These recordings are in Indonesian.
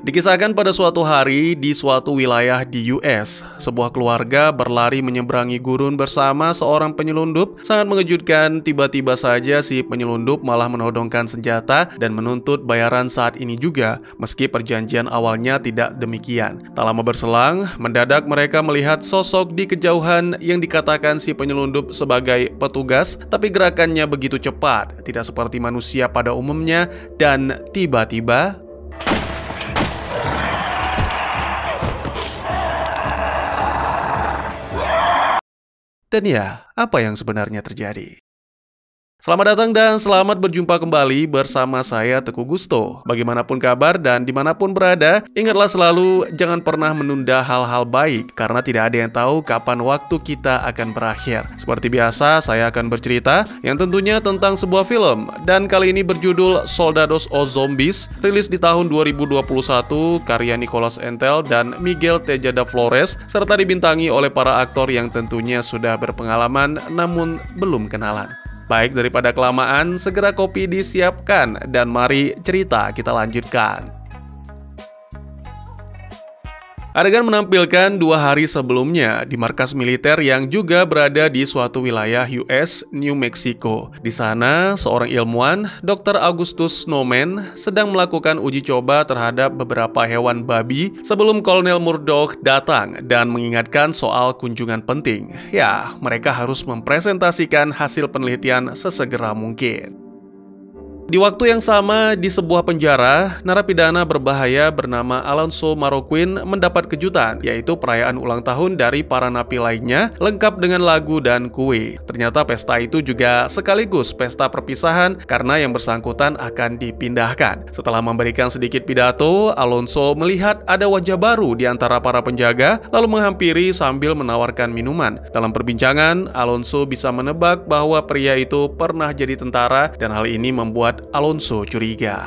Dikisahkan pada suatu hari di suatu wilayah di US, sebuah keluarga berlari menyeberangi gurun bersama seorang penyelundup. Sangat mengejutkan, tiba-tiba saja si penyelundup malah menodongkan senjata dan menuntut bayaran saat ini juga, meski perjanjian awalnya tidak demikian. Tak lama berselang, mendadak mereka melihat sosok di kejauhan yang dikatakan si penyelundup sebagai petugas, tapi gerakannya begitu cepat, tidak seperti manusia pada umumnya, dan tiba-tiba dan ya, apa yang sebenarnya terjadi? Selamat datang dan selamat berjumpa kembali bersama saya Teguh Gusto. Bagaimanapun kabar dan dimanapun berada, ingatlah selalu jangan pernah menunda hal-hal baik, karena tidak ada yang tahu kapan waktu kita akan berakhir. Seperti biasa, saya akan bercerita yang tentunya tentang sebuah film, dan kali ini berjudul Soldados o Zombies, rilis di tahun 2021, karya Nicholas Entel dan Miguel Tejada Flores, serta dibintangi oleh para aktor yang tentunya sudah berpengalaman namun belum kenalan. Baik, daripada kelamaan, segera kopi disiapkan dan mari cerita kita lanjutkan. Adegan menampilkan 2 hari sebelumnya di markas militer yang juga berada di suatu wilayah US, New Mexico. Di sana, seorang ilmuwan, Dr. Augustus Snowman, sedang melakukan uji coba terhadap beberapa hewan babi sebelum Kolonel Murdoch datang dan mengingatkan soal kunjungan penting. Ya, mereka harus mempresentasikan hasil penelitian sesegera mungkin. Di waktu yang sama, di sebuah penjara, narapidana berbahaya bernama Alonso Marroquin mendapat kejutan, yaitu perayaan ulang tahun dari para napi lainnya, lengkap dengan lagu dan kue. Ternyata pesta itu juga sekaligus pesta perpisahan karena yang bersangkutan akan dipindahkan. Setelah memberikan sedikit pidato, Alonso melihat ada wajah baru di antara para penjaga, lalu menghampiri sambil menawarkan minuman. Dalam perbincangan, Alonso bisa menebak bahwa pria itu pernah jadi tentara dan hal ini membuat Alonso curiga.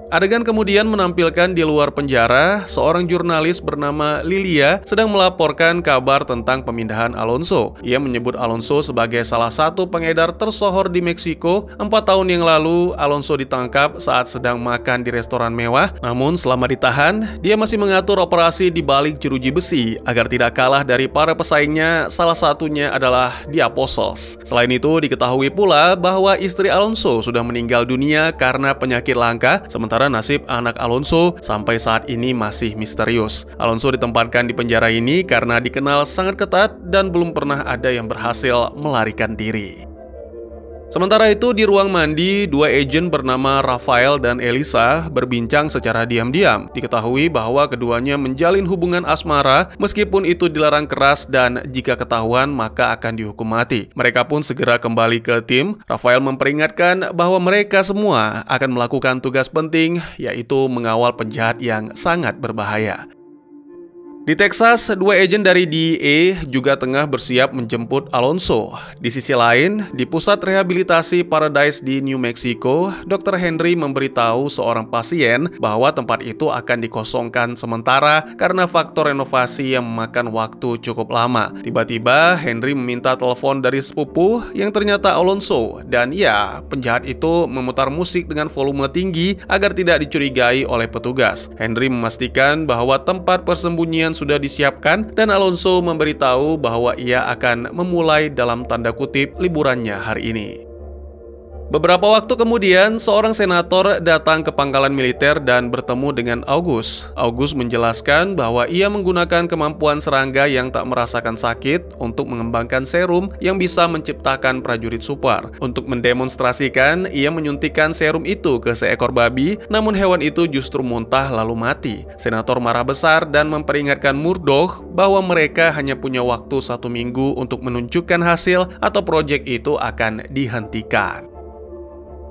Adegan kemudian menampilkan di luar penjara, seorang jurnalis bernama Lilia sedang melaporkan kabar tentang pemindahan Alonso. Ia menyebut Alonso sebagai salah satu pengedar tersohor di Meksiko. 4 tahun yang lalu, Alonso ditangkap saat sedang makan di restoran mewah. Namun selama ditahan, dia masih mengatur operasi di balik jeruji besi agar tidak kalah dari para pesaingnya, salah satunya adalah The Apostles. Selain itu, diketahui pula bahwa istri Alonso sudah meninggal dunia karena penyakit langka, sementara nasib anak Alonso sampai saat ini masih misterius. Alonso ditempatkan di penjara ini karena dikenal sangat ketat dan belum pernah ada yang berhasil melarikan diri. Sementara itu, di ruang mandi, 2 agen bernama Rafael dan Elisa berbincang secara diam-diam. Diketahui bahwa keduanya menjalin hubungan asmara meskipun itu dilarang keras dan jika ketahuan maka akan dihukum mati. Mereka pun segera kembali ke tim. Rafael memperingatkan bahwa mereka semua akan melakukan tugas penting, yaitu mengawal penjahat yang sangat berbahaya. Di Texas, 2 agen dari DEA juga tengah bersiap menjemput Alonso. Di sisi lain, di pusat rehabilitasi Paradise di New Mexico, Dr. Henry memberitahu seorang pasien bahwa tempat itu akan dikosongkan sementara karena faktor renovasi yang memakan waktu cukup lama. Tiba-tiba, Henry meminta telepon dari sepupu yang ternyata Alonso, dan ya, penjahat itu memutar musik dengan volume tinggi agar tidak dicurigai oleh petugas. Henry memastikan bahwa tempat persembunyian sudah disiapkan dan Alonso memberitahu bahwa ia akan memulai dalam tanda kutip liburannya hari ini. Beberapa waktu kemudian, seorang senator datang ke pangkalan militer dan bertemu dengan August. August menjelaskan bahwa ia menggunakan kemampuan serangga yang tak merasakan sakit untuk mengembangkan serum yang bisa menciptakan prajurit super. Untuk mendemonstrasikan, ia menyuntikkan serum itu ke seekor babi, namun hewan itu justru muntah lalu mati. Senator marah besar dan memperingatkan Murdoch bahwa mereka hanya punya waktu 1 minggu untuk menunjukkan hasil atau proyek itu akan dihentikan.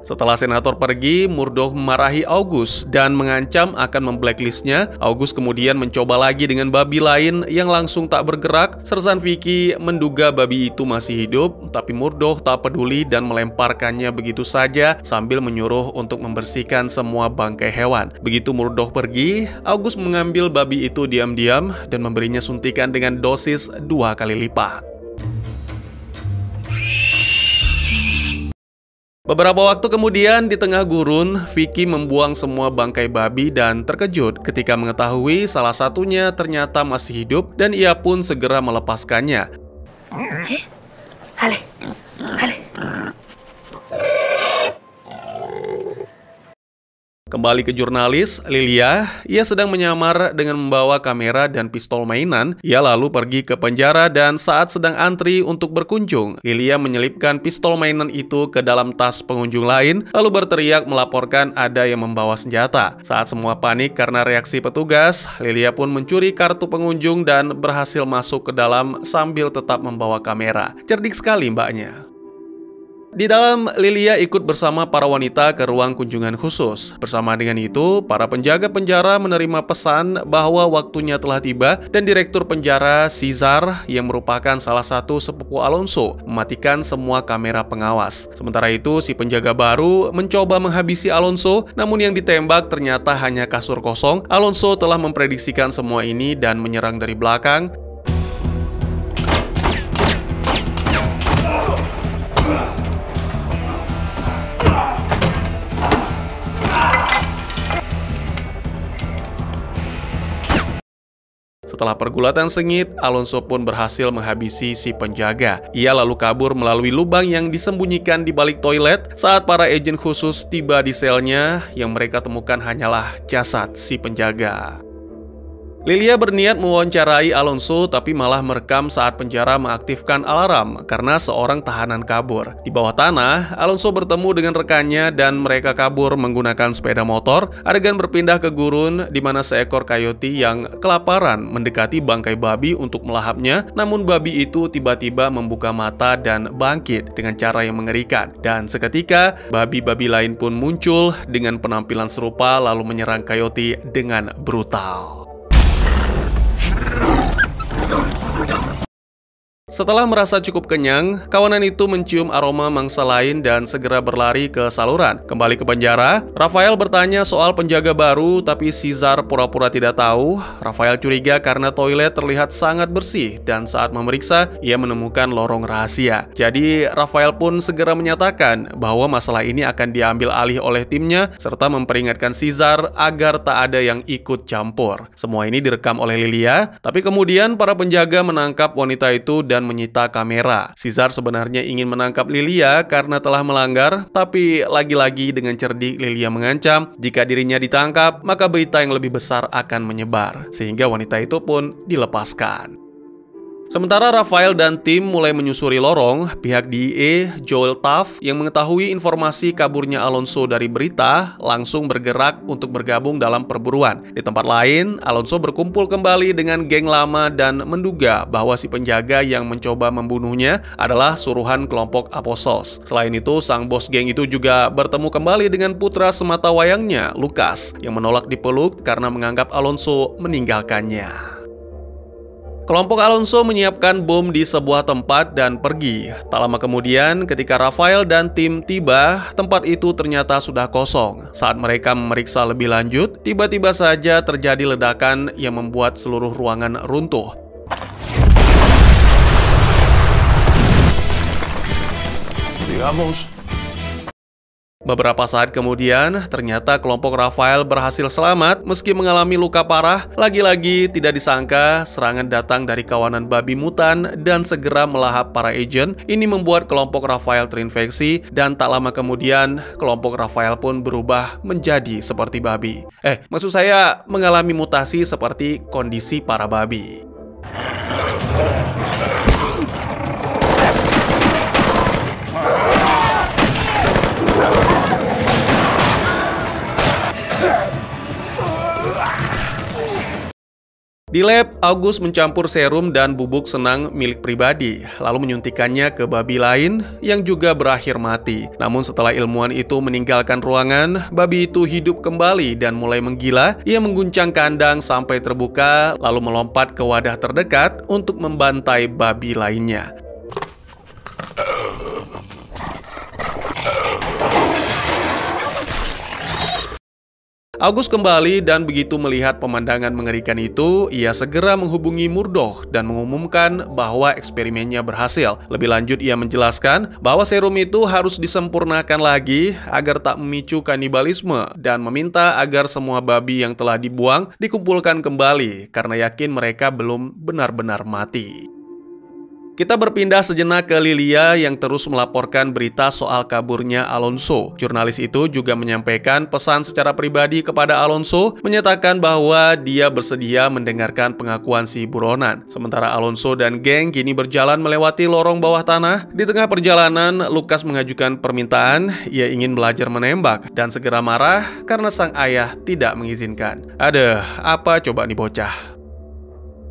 Setelah senator pergi, Murdoch memarahi August dan mengancam akan memblacklistnya. August kemudian mencoba lagi dengan babi lain yang langsung tak bergerak. Sersan Vicky menduga babi itu masih hidup, tapi Murdoch tak peduli dan melemparkannya begitu saja sambil menyuruh untuk membersihkan semua bangkai hewan. Begitu Murdoch pergi, August mengambil babi itu diam-diam dan memberinya suntikan dengan dosis 2 kali lipat. Beberapa waktu kemudian, di tengah gurun, Vicky membuang semua bangkai babi dan terkejut ketika mengetahui salah satunya ternyata masih hidup dan ia pun segera melepaskannya. Hale, hale. Kembali ke jurnalis, Lilia, ia sedang menyamar dengan membawa kamera dan pistol mainan. Ia lalu pergi ke penjara dan saat sedang antri untuk berkunjung, Lilia menyelipkan pistol mainan itu ke dalam tas pengunjung lain, lalu berteriak melaporkan ada yang membawa senjata. Saat semua panik karena reaksi petugas, Lilia pun mencuri kartu pengunjung dan berhasil masuk ke dalam sambil tetap membawa kamera. Cerdik sekali mbaknya. Di dalam, Lilia ikut bersama para wanita ke ruang kunjungan khusus. Bersama dengan itu, para penjaga penjara menerima pesan bahwa waktunya telah tiba dan Direktur Penjara, Cesar, yang merupakan salah satu sepupu Alonso, mematikan semua kamera pengawas. Sementara itu, si penjaga baru mencoba menghabisi Alonso, namun yang ditembak ternyata hanya kasur kosong. Alonso telah memprediksikan semua ini dan menyerang dari belakang. Setelah pergulatan sengit, Alonso pun berhasil menghabisi si penjaga. Ia lalu kabur melalui lubang yang disembunyikan di balik toilet. Saat para agen khusus tiba di selnya, yang mereka temukan hanyalah jasad si penjaga. Lilia berniat mewawancarai Alonso tapi malah merekam saat penjara mengaktifkan alarm karena seorang tahanan kabur. Di bawah tanah, Alonso bertemu dengan rekannya dan mereka kabur menggunakan sepeda motor. Adegan berpindah ke gurun di mana seekor coyote yang kelaparan mendekati bangkai babi untuk melahapnya, namun babi itu tiba-tiba membuka mata dan bangkit dengan cara yang mengerikan. Dan seketika, babi-babi lain pun muncul dengan penampilan serupa lalu menyerang coyote dengan brutal. Setelah merasa cukup kenyang, kawanan itu mencium aroma mangsa lain dan segera berlari ke saluran. Kembali ke penjara, Rafael bertanya soal penjaga baru, tapi Cesar pura-pura tidak tahu. Rafael curiga karena toilet terlihat sangat bersih, dan saat memeriksa, ia menemukan lorong rahasia. Jadi, Rafael pun segera menyatakan bahwa masalah ini akan diambil alih oleh timnya, serta memperingatkan Cesar agar tak ada yang ikut campur. Semua ini direkam oleh Lilia, tapi kemudian para penjaga menangkap wanita itu dan menyita kamera. Cesar sebenarnya ingin menangkap Lilia karena telah melanggar, tapi lagi-lagi dengan cerdik Lilia mengancam jika dirinya ditangkap, maka berita yang lebih besar akan menyebar, sehingga wanita itu pun dilepaskan. Sementara Rafael dan tim mulai menyusuri lorong, pihak DEA, Joel Taft, yang mengetahui informasi kaburnya Alonso dari berita, langsung bergerak untuk bergabung dalam perburuan. Di tempat lain, Alonso berkumpul kembali dengan geng lama dan menduga bahwa si penjaga yang mencoba membunuhnya adalah suruhan kelompok Apostles. Selain itu, sang bos geng itu juga bertemu kembali dengan putra sematawayangnya, Lucas, yang menolak dipeluk karena menganggap Alonso meninggalkannya. Kelompok Alonso menyiapkan bom di sebuah tempat dan pergi. Tak lama kemudian, ketika Rafael dan tim tiba, tempat itu ternyata sudah kosong. Saat mereka memeriksa lebih lanjut, tiba-tiba saja terjadi ledakan yang membuat seluruh ruangan runtuh. Digamos. Beberapa saat kemudian, ternyata kelompok Rafael berhasil selamat meski mengalami luka parah. Lagi-lagi tidak disangka, serangan datang dari kawanan babi mutan dan segera melahap para agen. Ini membuat kelompok Rafael terinfeksi dan tak lama kemudian, kelompok Rafael pun berubah menjadi seperti babi. Maksud saya mengalami mutasi seperti kondisi para babi. Di lab, August mencampur serum dan bubuk senang milik pribadi, lalu menyuntikannya ke babi lain yang juga berakhir mati. Namun setelah ilmuwan itu meninggalkan ruangan, babi itu hidup kembali dan mulai menggila. Ia mengguncang kandang sampai terbuka, lalu melompat ke wadah terdekat untuk membantai babi lainnya. August kembali dan begitu melihat pemandangan mengerikan itu, ia segera menghubungi Murdoch dan mengumumkan bahwa eksperimennya berhasil. Lebih lanjut, ia menjelaskan bahwa serum itu harus disempurnakan lagi agar tak memicu kanibalisme dan meminta agar semua babi yang telah dibuang dikumpulkan kembali karena yakin mereka belum benar-benar mati. Kita berpindah sejenak ke Lilia yang terus melaporkan berita soal kaburnya Alonso. Jurnalis itu juga menyampaikan pesan secara pribadi kepada Alonso, menyatakan bahwa dia bersedia mendengarkan pengakuan si buronan. Sementara Alonso dan geng kini berjalan melewati lorong bawah tanah. Di tengah perjalanan, Lucas mengajukan permintaan, ia ingin belajar menembak dan segera marah karena sang ayah tidak mengizinkan. Aduh, apa coba nih bocah?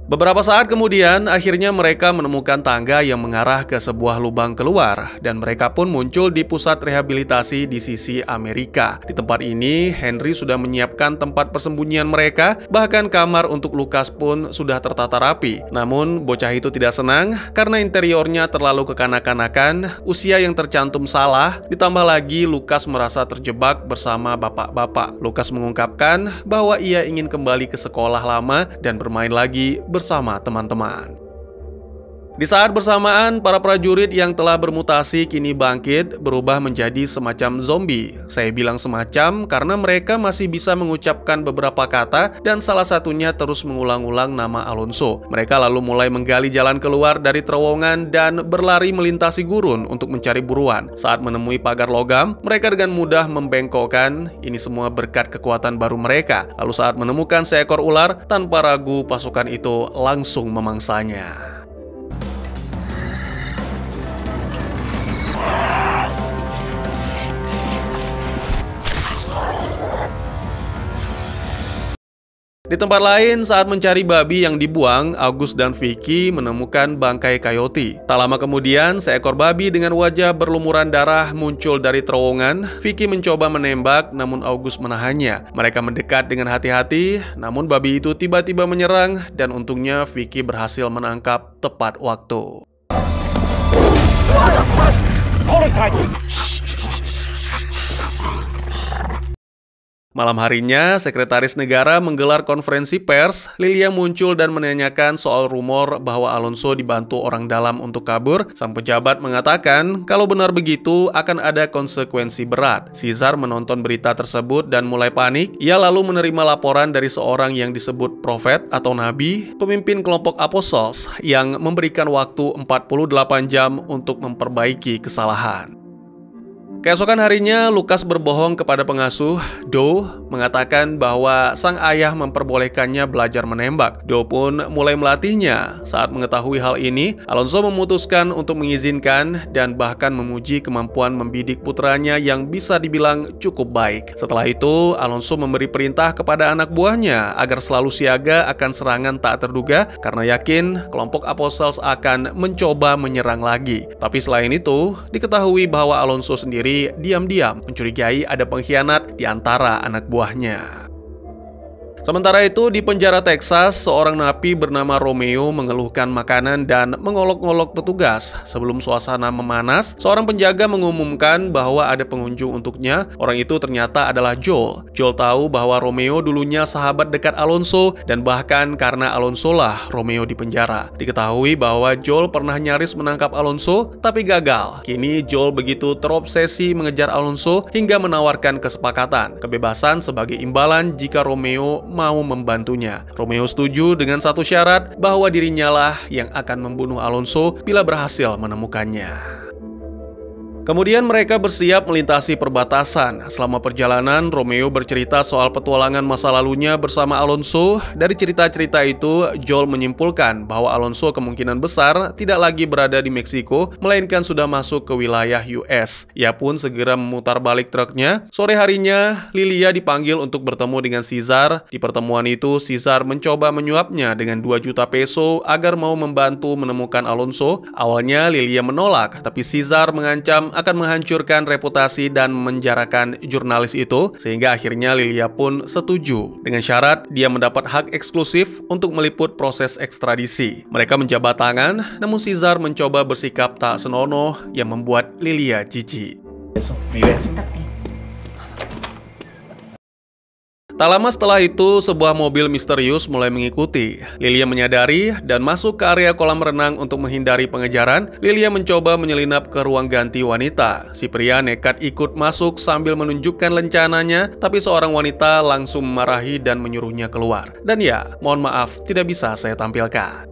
Beberapa saat kemudian, akhirnya mereka menemukan tangga yang mengarah ke sebuah lubang keluar, dan mereka pun muncul di pusat rehabilitasi di sisi Amerika. Di tempat ini, Henry sudah menyiapkan tempat persembunyian mereka, bahkan kamar untuk Lucas pun sudah tertata rapi. Namun, bocah itu tidak senang karena interiornya terlalu kekanak-kanakan, usia yang tercantum salah, ditambah lagi Lucas merasa terjebak bersama bapak-bapak. Lucas mengungkapkan bahwa ia ingin kembali ke sekolah lama dan bermain lagi bersama teman-teman. Di saat bersamaan, para prajurit yang telah bermutasi kini bangkit, berubah menjadi semacam zombie. Saya bilang semacam karena mereka masih bisa mengucapkan beberapa kata dan salah satunya terus mengulang-ulang nama Alonso. Mereka lalu mulai menggali jalan keluar dari terowongan dan berlari melintasi gurun untuk mencari buruan. Saat menemui pagar logam, mereka dengan mudah membengkokkan, ini semua berkat kekuatan baru mereka. Lalu saat menemukan seekor ular, tanpa ragu pasukan itu langsung memangsanya. Di tempat lain, saat mencari babi yang dibuang, August dan Vicky menemukan bangkai coyote. Tak lama kemudian, seekor babi dengan wajah berlumuran darah muncul dari terowongan. Vicky mencoba menembak, namun August menahannya. Mereka mendekat dengan hati-hati, namun babi itu tiba-tiba menyerang, dan untungnya Vicky berhasil menangkap tepat waktu. Malam harinya, Sekretaris Negara menggelar konferensi pers. Lilia muncul dan menanyakan soal rumor bahwa Alonso dibantu orang dalam untuk kabur. Sang pejabat mengatakan kalau benar begitu akan ada konsekuensi berat. Caesar menonton berita tersebut dan mulai panik. Ia lalu menerima laporan dari seorang yang disebut profet atau nabi, pemimpin kelompok Apostles, yang memberikan waktu 48 jam untuk memperbaiki kesalahan. Keesokan harinya, Lucas berbohong kepada pengasuh. Doe mengatakan bahwa sang ayah memperbolehkannya belajar menembak. Doe pun mulai melatihnya. Saat mengetahui hal ini, Alonso memutuskan untuk mengizinkan dan bahkan memuji kemampuan membidik putranya yang bisa dibilang cukup baik. Setelah itu, Alonso memberi perintah kepada anak buahnya agar selalu siaga akan serangan tak terduga karena yakin kelompok Apostles akan mencoba menyerang lagi. Tapi selain itu, diketahui bahwa Alonso sendiri diam-diam mencurigai ada pengkhianat di antara anak buahnya. Sementara itu, di penjara Texas, seorang napi bernama Romeo mengeluhkan makanan dan mengolok-ngolok petugas. Sebelum suasana memanas, seorang penjaga mengumumkan bahwa ada pengunjung untuknya. Orang itu ternyata adalah Joel. Joel tahu bahwa Romeo dulunya sahabat dekat Alonso dan bahkan karena Alonso lah Romeo di penjara. Diketahui bahwa Joel pernah nyaris menangkap Alonso, tapi gagal. Kini Joel begitu terobsesi mengejar Alonso hingga menawarkan kesepakatan, kebebasan sebagai imbalan jika Romeo mau membantunya. Romeo setuju dengan satu syarat bahwa dirinya lah yang akan membunuh Alonso bila berhasil menemukannya. Kemudian mereka bersiap melintasi perbatasan. Selama perjalanan, Romeo bercerita soal petualangan masa lalunya bersama Alonso. Dari cerita-cerita itu, Joel menyimpulkan bahwa Alonso kemungkinan besar tidak lagi berada di Meksiko, melainkan sudah masuk ke wilayah US. Ia pun segera memutar balik truknya. Sore harinya, Lilia dipanggil untuk bertemu dengan Caesar. Di pertemuan itu, Caesar mencoba menyuapnya dengan 2 juta peso agar mau membantu menemukan Alonso. Awalnya Lilia menolak, tapi Caesar mengancam akan menghancurkan reputasi dan menjarakan jurnalis itu, sehingga akhirnya Lilia pun setuju dengan syarat dia mendapat hak eksklusif untuk meliput proses ekstradisi. Mereka menjabat tangan, namun Caesar mencoba bersikap tak senonoh yang membuat Lilia jijik. Tak lama setelah itu, sebuah mobil misterius mulai mengikuti. Lilia menyadari dan masuk ke area kolam renang untuk menghindari pengejaran. Lilia mencoba menyelinap ke ruang ganti wanita. Si pria nekat ikut masuk sambil menunjukkan lencananya, tapi seorang wanita langsung memarahi dan menyuruhnya keluar. Dan ya, mohon maaf, tidak bisa saya tampilkan.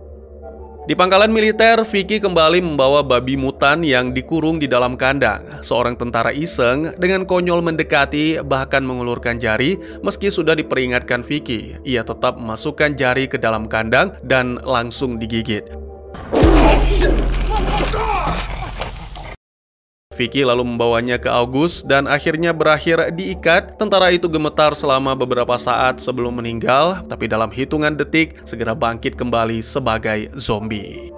Di pangkalan militer, Vicky kembali membawa babi mutan yang dikurung di dalam kandang. Seorang tentara iseng dengan konyol mendekati, bahkan mengulurkan jari. Meski sudah diperingatkan Vicky, ia tetap memasukkan jari ke dalam kandang dan langsung digigit. Vicky lalu membawanya ke August dan akhirnya berakhir diikat. Tentara itu gemetar selama beberapa saat sebelum meninggal, tapi dalam hitungan detik segera bangkit kembali sebagai zombie.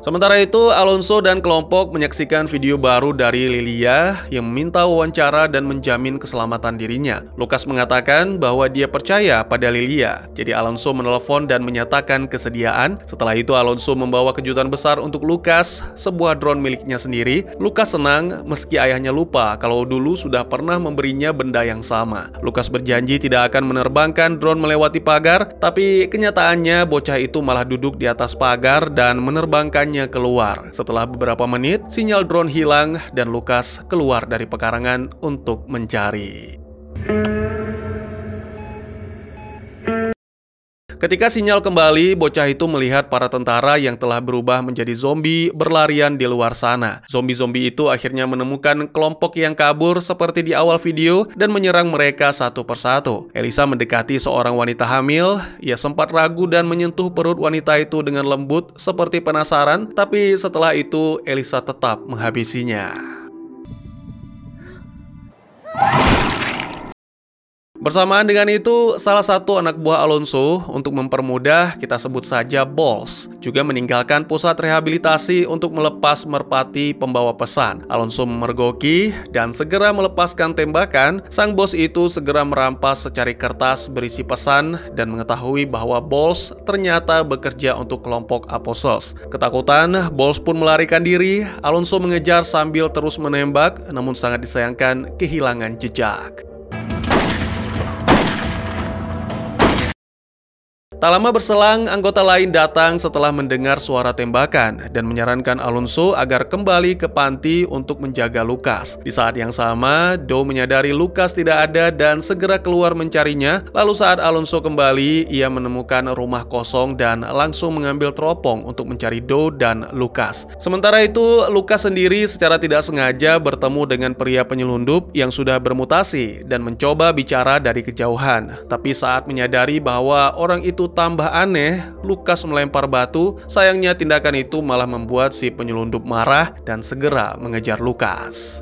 Sementara itu, Alonso dan kelompok menyaksikan video baru dari Lilia yang meminta wawancara dan menjamin keselamatan dirinya. Lucas mengatakan bahwa dia percaya pada Lilia, jadi Alonso menelepon dan menyatakan kesediaan. Setelah itu, Alonso membawa kejutan besar untuk Lucas, sebuah drone miliknya sendiri. Lucas senang meski ayahnya lupa kalau dulu sudah pernah memberinya benda yang sama. Lucas berjanji tidak akan menerbangkan drone melewati pagar, tapi kenyataannya bocah itu malah duduk di atas pagar dan menerbangkannya keluar. Setelah beberapa menit, sinyal drone hilang dan Lucas keluar dari pekarangan untuk mencari. Ketika sinyal kembali, bocah itu melihat para tentara yang telah berubah menjadi zombie berlarian di luar sana. Zombie-zombie itu akhirnya menemukan kelompok yang kabur seperti di awal video dan menyerang mereka satu persatu. Elisa mendekati seorang wanita hamil. Ia sempat ragu dan menyentuh perut wanita itu dengan lembut seperti penasaran, tapi setelah itu Elisa tetap menghabisinya. Bersamaan dengan itu, salah satu anak buah Alonso, untuk mempermudah kita sebut saja Balls, juga meninggalkan pusat rehabilitasi untuk melepas merpati pembawa pesan. Alonso memergoki dan segera melepaskan tembakan. Sang bos itu segera merampas secari kertas berisi pesan dan mengetahui bahwa Balls ternyata bekerja untuk kelompok Apostles. Ketakutan, Balls pun melarikan diri. Alonso mengejar sambil terus menembak, namun sangat disayangkan kehilangan jejak. Tak lama berselang, anggota lain datang setelah mendengar suara tembakan dan menyarankan Alonso agar kembali ke panti untuk menjaga Lucas. Di saat yang sama, Doe menyadari Lucas tidak ada dan segera keluar mencarinya. Lalu saat Alonso kembali, ia menemukan rumah kosong dan langsung mengambil teropong untuk mencari Doe dan Lucas. Sementara itu, Lucas sendiri secara tidak sengaja bertemu dengan pria penyelundup yang sudah bermutasi dan mencoba bicara dari kejauhan. Tapi saat menyadari bahwa orang itu tambah aneh, Lucas melempar batu. Sayangnya tindakan itu malah membuat si penyelundup marah dan segera mengejar Lucas.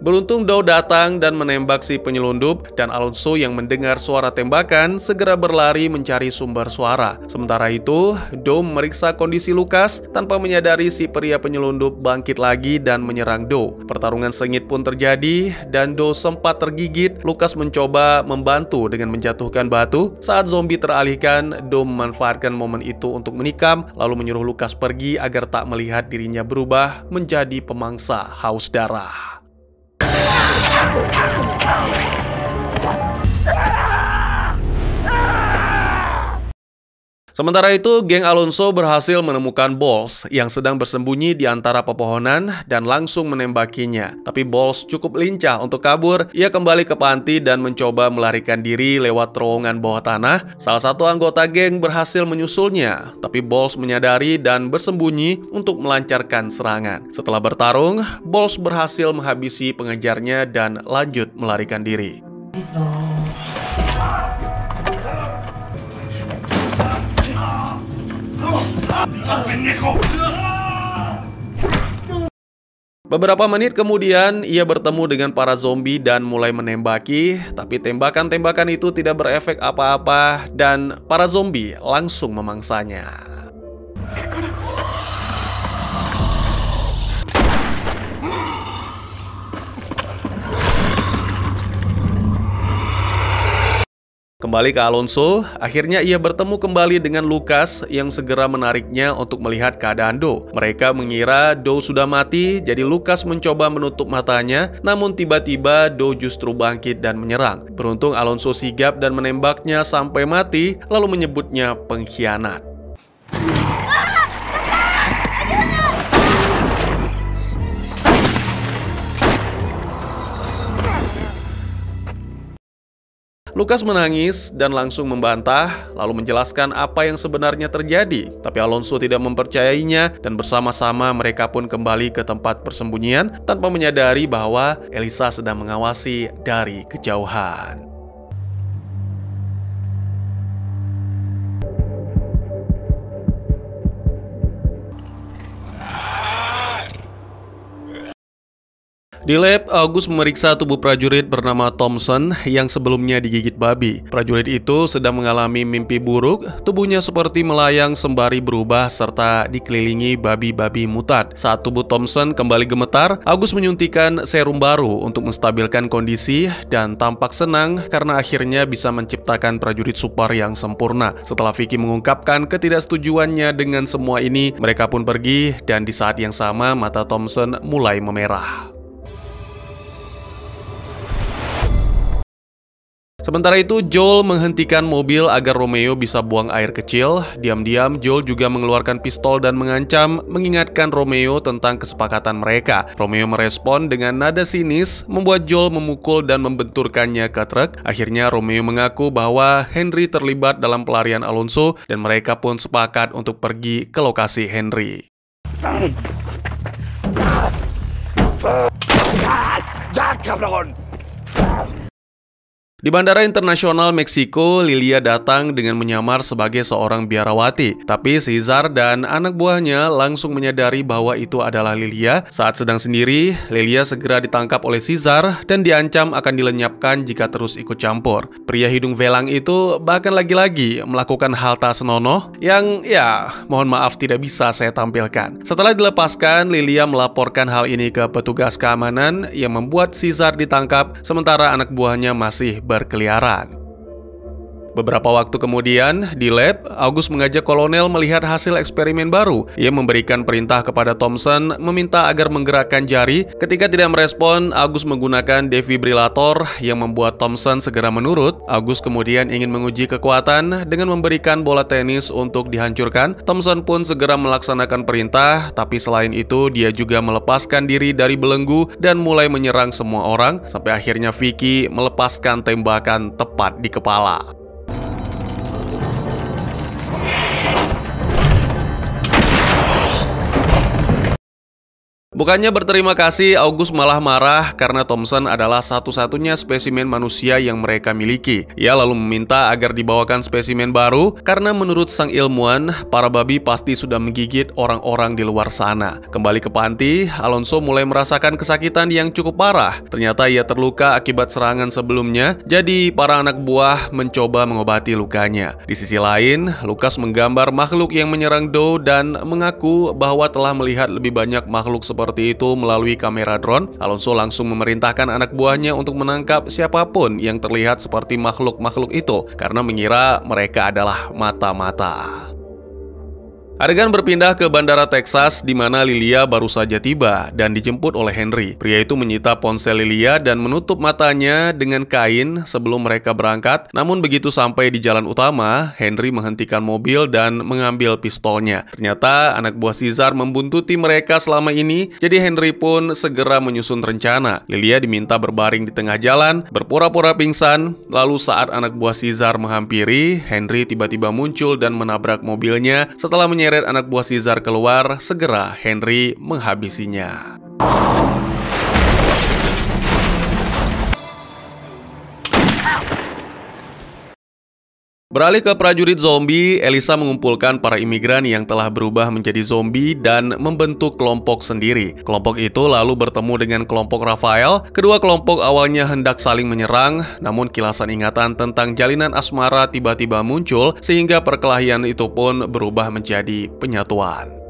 Beruntung Doe datang dan menembak si penyelundup, dan Alonso yang mendengar suara tembakan segera berlari mencari sumber suara. Sementara itu, Doe memeriksa kondisi Lucas tanpa menyadari si pria penyelundup bangkit lagi dan menyerang Doe. Pertarungan sengit pun terjadi dan Doe sempat tergigit. Lucas mencoba membantu dengan menjatuhkan batu. Saat zombie teralihkan, Doe memanfaatkan momen itu untuk menikam, lalu menyuruh Lucas pergi agar tak melihat dirinya berubah menjadi pemangsa haus darah. Sementara itu, geng Alonso berhasil menemukan Balls yang sedang bersembunyi di antara pepohonan dan langsung menembakinya. Tapi Balls cukup lincah untuk kabur. Ia kembali ke panti dan mencoba melarikan diri lewat terowongan bawah tanah. Salah satu anggota geng berhasil menyusulnya, tapi Balls menyadari dan bersembunyi untuk melancarkan serangan. Setelah bertarung, Balls berhasil menghabisi pengejarnya dan lanjut melarikan diri. Beberapa menit kemudian, ia bertemu dengan para zombie dan mulai menembaki, tapi tembakan-tembakan itu tidak berefek apa-apa dan para zombie langsung memangsanya. Kembali ke Alonso, akhirnya ia bertemu kembali dengan Lucas yang segera menariknya untuk melihat keadaan Do. Mereka mengira Do sudah mati, jadi Lucas mencoba menutup matanya, namun tiba-tiba Do justru bangkit dan menyerang. Beruntung Alonso sigap dan menembaknya sampai mati, lalu menyebutnya pengkhianat. Lucas menangis dan langsung membantah, lalu menjelaskan apa yang sebenarnya terjadi. Tapi Alonso tidak mempercayainya dan bersama-sama mereka pun kembali ke tempat persembunyian tanpa menyadari bahwa Elisa sedang mengawasi dari kejauhan. Di lab, August memeriksa tubuh prajurit bernama Thompson yang sebelumnya digigit babi. Prajurit itu sedang mengalami mimpi buruk, tubuhnya seperti melayang sembari berubah serta dikelilingi babi-babi mutat. Saat tubuh Thompson kembali gemetar, August menyuntikkan serum baru untuk menstabilkan kondisi dan tampak senang karena akhirnya bisa menciptakan prajurit super yang sempurna. Setelah Vicky mengungkapkan ketidaksetujuannya dengan semua ini, mereka pun pergi dan di saat yang sama mata Thompson mulai memerah. Sementara itu, Joel menghentikan mobil agar Romeo bisa buang air kecil. Diam-diam, Joel juga mengeluarkan pistol dan mengancam, mengingatkan Romeo tentang kesepakatan mereka. Romeo merespon dengan nada sinis, membuat Joel memukul dan membenturkannya ke truk. Akhirnya, Romeo mengaku bahwa Henry terlibat dalam pelarian Alonso dan mereka pun sepakat untuk pergi ke lokasi Henry. Di Bandara Internasional Meksiko, Lilia datang dengan menyamar sebagai seorang biarawati. Tapi Cesar dan anak buahnya langsung menyadari bahwa itu adalah Lilia. Saat sedang sendiri, Lilia segera ditangkap oleh Cesar dan diancam akan dilenyapkan jika terus ikut campur. Pria hidung velang itu bahkan lagi-lagi melakukan hal tak senonoh yang mohon maaf tidak bisa saya tampilkan. Setelah dilepaskan, Lilia melaporkan hal ini ke petugas keamanan yang membuat Cesar ditangkap sementara anak buahnya masih berkeliaran. Beberapa waktu kemudian, di lab, August mengajak kolonel melihat hasil eksperimen baru. Ia memberikan perintah kepada Thompson meminta agar menggerakkan jari. Ketika tidak merespon, August menggunakan defibrilator yang membuat Thompson segera menurut. August kemudian ingin menguji kekuatan dengan memberikan bola tenis untuk dihancurkan. Thompson pun segera melaksanakan perintah, tapi selain itu dia juga melepaskan diri dari belenggu dan mulai menyerang semua orang, sampai akhirnya Vicky melepaskan tembakan tepat di kepala. Bukannya berterima kasih, August malah marah karena Thompson adalah satu-satunya spesimen manusia yang mereka miliki. Ia lalu meminta agar dibawakan spesimen baru karena menurut sang ilmuwan, para babi pasti sudah menggigit orang-orang di luar sana. Kembali ke panti, Alonso mulai merasakan kesakitan yang cukup parah. Ternyata ia terluka akibat serangan sebelumnya, jadi para anak buah mencoba mengobati lukanya. Di sisi lain, Lucas menggambar makhluk yang menyerang Do dan mengaku bahwa telah melihat lebih banyak makhluk seperti itu melalui kamera drone. Alonso langsung memerintahkan anak buahnya untuk menangkap siapapun yang terlihat seperti makhluk-makhluk itu karena mengira mereka adalah mata-mata. Adegan berpindah ke Bandara Texas di mana Lilia baru saja tiba dan dijemput oleh Henry. Pria itu menyita ponsel Lilia dan menutup matanya dengan kain sebelum mereka berangkat. Namun begitu sampai di jalan utama, Henry menghentikan mobil dan mengambil pistolnya. Ternyata anak buah Cesar membuntuti mereka selama ini, jadi Henry pun segera menyusun rencana. Lilia diminta berbaring di tengah jalan, berpura-pura pingsan. Lalu saat anak buah Cesar menghampiri, Henry tiba-tiba muncul dan menabrak mobilnya. Setelah menyeret anak buah Cesar keluar, segera Henry menghabisinya. Beralih ke prajurit zombie, Elisa mengumpulkan para imigran yang telah berubah menjadi zombie dan membentuk kelompok sendiri. Kelompok itu lalu bertemu dengan kelompok Rafael. Kedua kelompok awalnya hendak saling menyerang, namun kilasan ingatan tentang jalinan asmara tiba-tiba muncul sehingga perkelahian itu pun berubah menjadi penyatuan.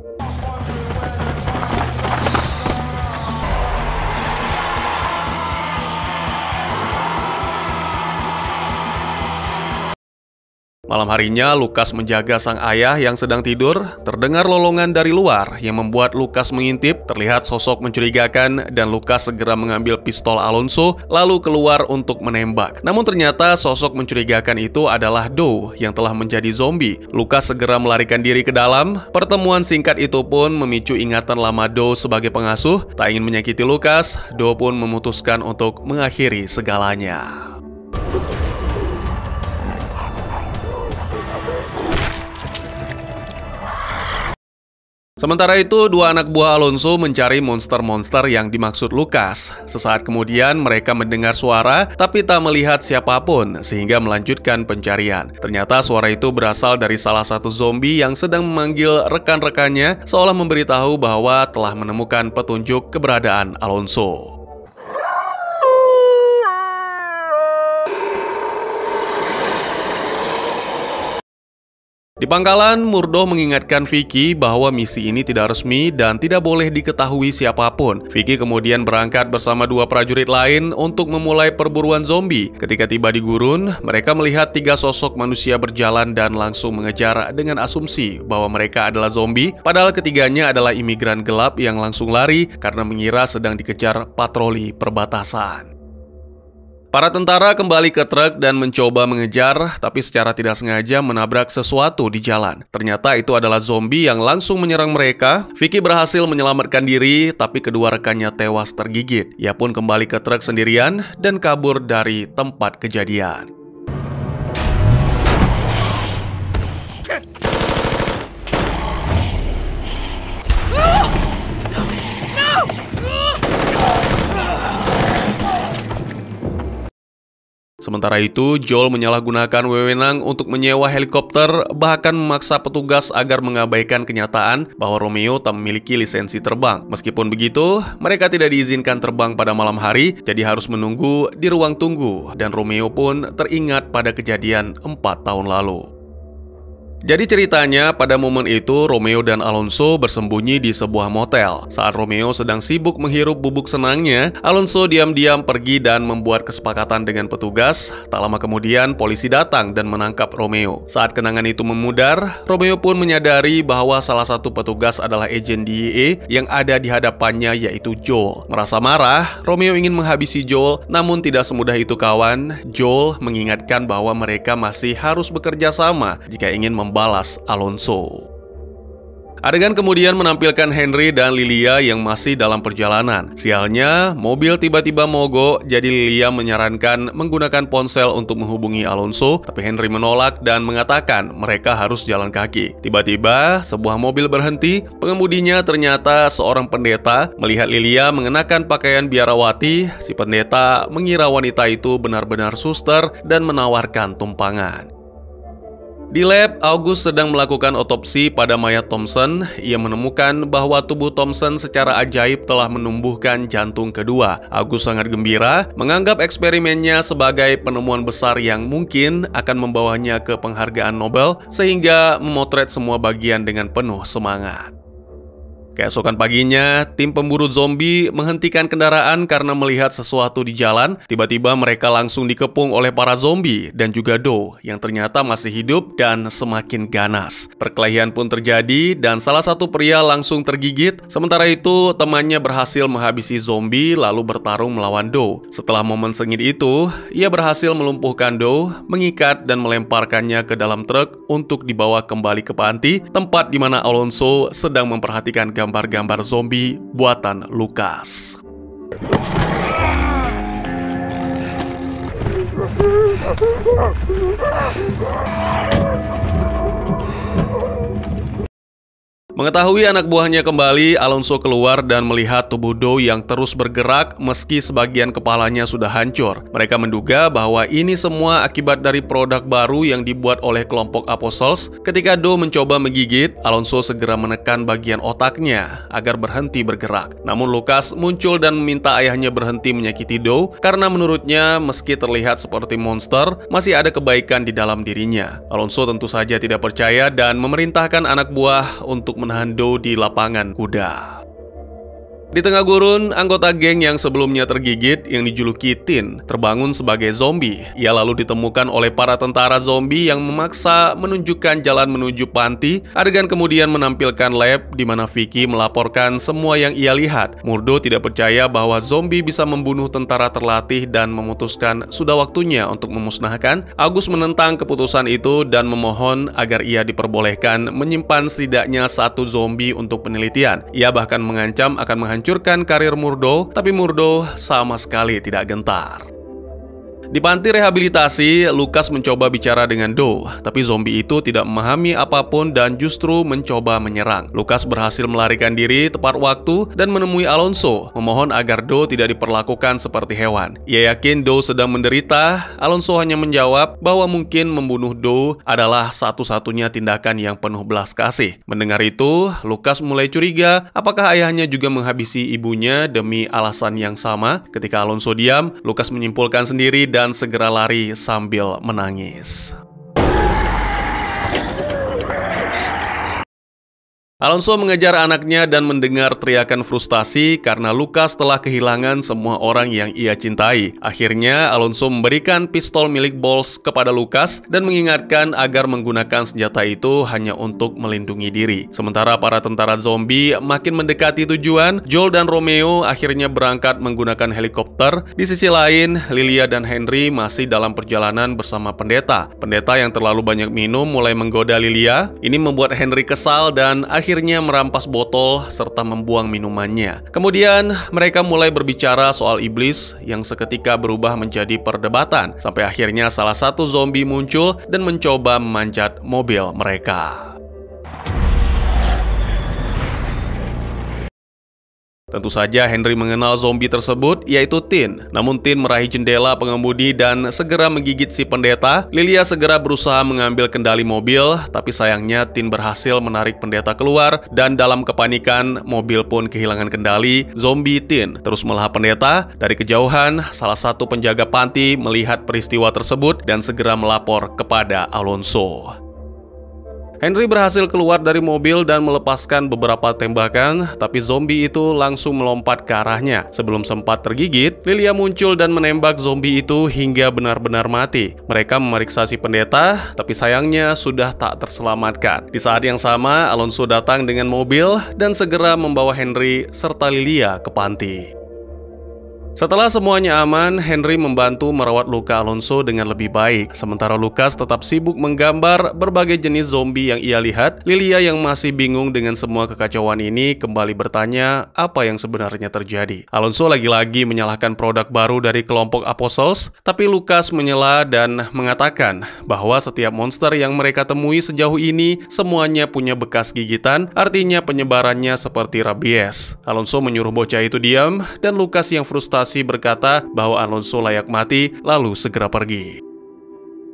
Malam harinya, Lucas menjaga sang ayah yang sedang tidur. Terdengar lolongan dari luar yang membuat Lucas mengintip. Terlihat sosok mencurigakan dan Lucas segera mengambil pistol Alonso lalu keluar untuk menembak. Namun ternyata sosok mencurigakan itu adalah Doe yang telah menjadi zombie. Lucas segera melarikan diri ke dalam. Pertemuan singkat itu pun memicu ingatan lama Doe sebagai pengasuh. Tak ingin menyakiti Lucas, Doe pun memutuskan untuk mengakhiri segalanya. Sementara itu, dua anak buah Alonso mencari monster-monster yang dimaksud Lucas. Sesaat kemudian, mereka mendengar suara, tapi tak melihat siapapun, sehingga melanjutkan pencarian. Ternyata suara itu berasal dari salah satu zombie yang sedang memanggil rekan-rekannya, seolah memberitahu bahwa telah menemukan petunjuk keberadaan Alonso. Di pangkalan, Murdo mengingatkan Vicky bahwa misi ini tidak resmi dan tidak boleh diketahui siapapun. Vicky kemudian berangkat bersama dua prajurit lain untuk memulai perburuan zombie. Ketika tiba di gurun, mereka melihat tiga sosok manusia berjalan dan langsung mengejar dengan asumsi bahwa mereka adalah zombie, padahal ketiganya adalah imigran gelap yang langsung lari karena mengira sedang dikejar patroli perbatasan. Para tentara kembali ke truk dan mencoba mengejar, tapi secara tidak sengaja menabrak sesuatu di jalan. Ternyata itu adalah zombie yang langsung menyerang mereka. Vicky berhasil menyelamatkan diri, tapi kedua rekannya tewas tergigit. Ia pun kembali ke truk sendirian dan kabur dari tempat kejadian. Sementara itu, Joel menyalahgunakan wewenang untuk menyewa helikopter, bahkan memaksa petugas agar mengabaikan kenyataan bahwa Romeo tak memiliki lisensi terbang. Meskipun begitu, mereka tidak diizinkan terbang pada malam hari, jadi harus menunggu di ruang tunggu, dan Romeo pun teringat pada kejadian 4 tahun lalu. Jadi ceritanya, pada momen itu Romeo dan Alonso bersembunyi di sebuah motel. Saat Romeo sedang sibuk menghirup bubuk senangnya, Alonso diam-diam pergi dan membuat kesepakatan dengan petugas. Tak lama kemudian, polisi datang dan menangkap Romeo. Saat kenangan itu memudar, Romeo pun menyadari bahwa salah satu petugas adalah agen DEA yang ada di hadapannya, yaitu Joel. Merasa marah, Romeo ingin menghabisi Joel, namun tidak semudah itu kawan. Joel mengingatkan bahwa mereka masih harus bekerja sama jika ingin membalas Alonso. Adegan kemudian menampilkan Henry dan Lilia yang masih dalam perjalanan. Sialnya, mobil tiba-tiba mogok, jadi Lilia menyarankan menggunakan ponsel untuk menghubungi Alonso, tapi Henry menolak dan mengatakan mereka harus jalan kaki. Tiba-tiba, sebuah mobil berhenti. Pengemudinya ternyata seorang pendeta. Melihat Lilia mengenakan pakaian biarawati, si pendeta mengira wanita itu benar-benar suster dan menawarkan tumpangan. Di lab, August sedang melakukan otopsi pada mayat Thompson. Ia menemukan bahwa tubuh Thompson secara ajaib telah menumbuhkan jantung kedua. August sangat gembira, menganggap eksperimennya sebagai penemuan besar yang mungkin akan membawanya ke penghargaan Nobel, sehingga memotret semua bagian dengan penuh semangat. Keesokan paginya, tim pemburu zombie menghentikan kendaraan karena melihat sesuatu di jalan. Tiba-tiba mereka langsung dikepung oleh para zombie dan juga Doe yang ternyata masih hidup dan semakin ganas. Perkelahian pun terjadi dan salah satu pria langsung tergigit. Sementara itu, temannya berhasil menghabisi zombie lalu bertarung melawan Doe. Setelah momen sengit itu, ia berhasil melumpuhkan Doe, mengikat dan melemparkannya ke dalam truk untuk dibawa kembali ke panti, tempat di mana Alonso sedang memperhatikan gambar-gambar zombie buatan Lucas. Mengetahui anak buahnya kembali, Alonso keluar dan melihat tubuh Doe yang terus bergerak meski sebagian kepalanya sudah hancur. Mereka menduga bahwa ini semua akibat dari produk baru yang dibuat oleh kelompok Apostles. Ketika Doe mencoba menggigit, Alonso segera menekan bagian otaknya agar berhenti bergerak. Namun Lucas muncul dan meminta ayahnya berhenti menyakiti Doe karena menurutnya meski terlihat seperti monster, masih ada kebaikan di dalam dirinya. Alonso tentu saja tidak percaya dan memerintahkan anak buah untuk menahan Doe di lapangan kuda. Di tengah gurun, anggota geng yang sebelumnya tergigit yang dijuluki Tin terbangun sebagai zombie. Ia lalu ditemukan oleh para tentara zombie yang memaksa menunjukkan jalan menuju panti. Adegan kemudian menampilkan lab di mana Vicky melaporkan semua yang ia lihat. Murdo tidak percaya bahwa zombie bisa membunuh tentara terlatih dan memutuskan sudah waktunya untuk memusnahkan. Agus menentang keputusan itu dan memohon agar ia diperbolehkan menyimpan setidaknya satu zombie untuk penelitian. Ia bahkan mengancam akan menghancurkan karir Murdo, tapi Murdo sama sekali tidak gentar. Di panti rehabilitasi, Lucas mencoba bicara dengan Do, tapi zombie itu tidak memahami apapun dan justru mencoba menyerang. Lucas berhasil melarikan diri tepat waktu dan menemui Alonso, memohon agar Do tidak diperlakukan seperti hewan. Ia yakin Do sedang menderita. Alonso hanya menjawab bahwa mungkin membunuh Do adalah satu-satunya tindakan yang penuh belas kasih. Mendengar itu, Lucas mulai curiga apakah ayahnya juga menghabisi ibunya demi alasan yang sama. Ketika Alonso diam, Lucas menyimpulkan sendiri dan segera lari sambil menangis. Alonso mengejar anaknya dan mendengar teriakan frustasi karena Lucas telah kehilangan semua orang yang ia cintai. Akhirnya, Alonso memberikan pistol milik Bols kepada Lucas dan mengingatkan agar menggunakan senjata itu hanya untuk melindungi diri. Sementara para tentara zombie makin mendekati tujuan, Joel dan Romeo akhirnya berangkat menggunakan helikopter. Di sisi lain, Lilia dan Henry masih dalam perjalanan bersama pendeta. Pendeta yang terlalu banyak minum mulai menggoda Lilia. Ini membuat Henry kesal dan akhirnya merampas botol serta membuang minumannya. Kemudian mereka mulai berbicara soal iblis yang seketika berubah menjadi perdebatan sampai akhirnya salah satu zombie muncul dan mencoba memanjat mobil mereka. Tentu saja Henry mengenal zombie tersebut, yaitu Tin. Namun Tin meraih jendela pengemudi dan segera menggigit si pendeta. Lilia segera berusaha mengambil kendali mobil, tapi sayangnya Tin berhasil menarik pendeta keluar dan dalam kepanikan, mobil pun kehilangan kendali. Zombie Tin terus melahap pendeta. Dari kejauhan, salah satu penjaga panti melihat peristiwa tersebut dan segera melapor kepada Alonso. Henry berhasil keluar dari mobil dan melepaskan beberapa tembakan, tapi zombie itu langsung melompat ke arahnya. Sebelum sempat tergigit, Lilia muncul dan menembak zombie itu hingga benar-benar mati. Mereka memeriksa si pendeta, tapi sayangnya sudah tak terselamatkan. Di saat yang sama, Alonso datang dengan mobil dan segera membawa Henry serta Lilia ke panti. Setelah semuanya aman, Henry membantu merawat luka Alonso dengan lebih baik. Sementara Lucas tetap sibuk menggambar berbagai jenis zombie yang ia lihat. Lilia yang masih bingung dengan semua kekacauan ini kembali bertanya apa yang sebenarnya terjadi. Alonso lagi-lagi menyalahkan produk baru dari kelompok Apostles, tapi Lucas menyela dan mengatakan bahwa setiap monster yang mereka temui sejauh ini semuanya punya bekas gigitan, artinya penyebarannya seperti rabies. Alonso menyuruh bocah itu diam dan Lucas yang frustasi berkata bahwa Alonso layak mati, lalu segera pergi.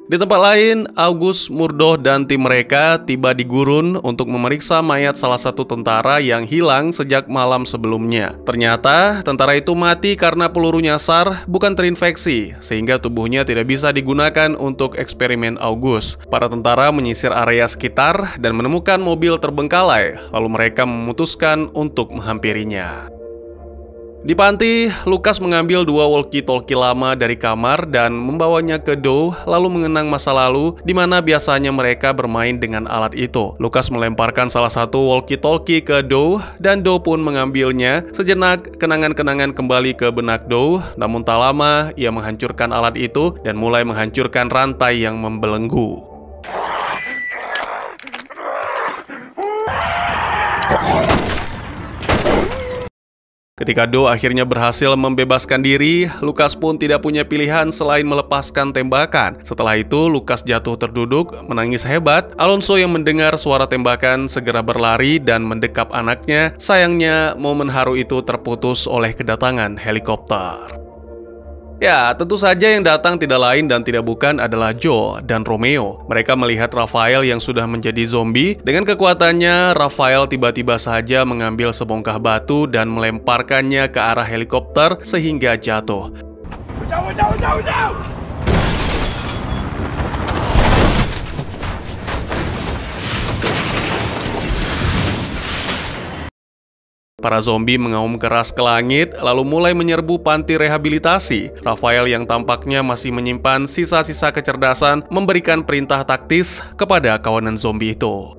Di tempat lain, August, Murdo, dan tim mereka tiba di gurun untuk memeriksa mayat salah satu tentara yang hilang sejak malam sebelumnya. Ternyata, tentara itu mati karena peluru nyasar, bukan terinfeksi, sehingga tubuhnya tidak bisa digunakan untuk eksperimen August. Para tentara menyisir area sekitar dan menemukan mobil terbengkalai, lalu mereka memutuskan untuk menghampirinya. Di panti, Lucas mengambil 2 walkie-talkie lama dari kamar dan membawanya ke Do, lalu mengenang masa lalu di mana biasanya mereka bermain dengan alat itu. Lucas melemparkan salah satu walkie-talkie ke Do, dan Do pun mengambilnya. Sejenak, kenangan-kenangan kembali ke benak Do, namun tak lama ia menghancurkan alat itu dan mulai menghancurkan rantai yang membelenggu. Ketika Do akhirnya berhasil membebaskan diri, Lucas pun tidak punya pilihan selain melepaskan tembakan. Setelah itu, Lucas jatuh terduduk, menangis hebat. Alonso yang mendengar suara tembakan segera berlari dan mendekap anaknya. Sayangnya, momen haru itu terputus oleh kedatangan helikopter. Ya, tentu saja yang datang tidak lain dan tidak bukan adalah Joel dan Romeo. Mereka melihat Rafael yang sudah menjadi zombie. Dengan kekuatannya, Rafael tiba-tiba saja mengambil sebongkah batu dan melemparkannya ke arah helikopter sehingga jatuh. Jauh! Para zombie mengaum keras ke langit, lalu mulai menyerbu panti rehabilitasi. Rafael yang tampaknya masih menyimpan sisa-sisa kecerdasan memberikan perintah taktis kepada kawanan zombie itu.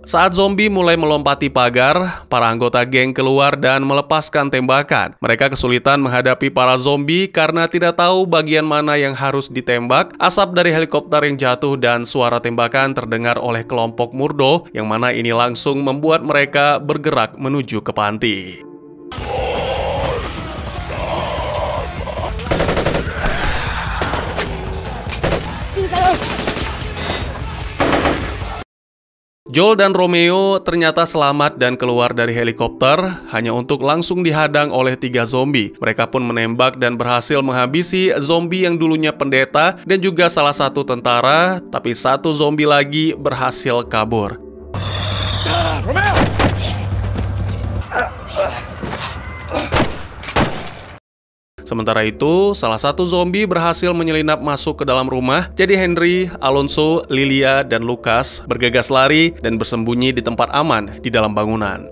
Saat zombie mulai melompati pagar, para anggota geng keluar dan melepaskan tembakan. Mereka kesulitan menghadapi para zombie karena tidak tahu bagian mana yang harus ditembak. Asap dari helikopter yang jatuh dan suara tembakan terdengar oleh kelompok Murdo, yang mana ini langsung membuat mereka bergerak menuju ke panti. Joel dan Romeo ternyata selamat dan keluar dari helikopter hanya untuk langsung dihadang oleh 3 zombie. Mereka pun menembak dan berhasil menghabisi zombie yang dulunya pendeta dan juga salah satu tentara, tapi 1 zombie lagi berhasil kabur. Romeo! Sementara itu, salah satu zombie berhasil menyelinap masuk ke dalam rumah. Jadi Henry, Alonso, Lilia, dan Lucas bergegas lari dan bersembunyi di tempat aman di dalam bangunan.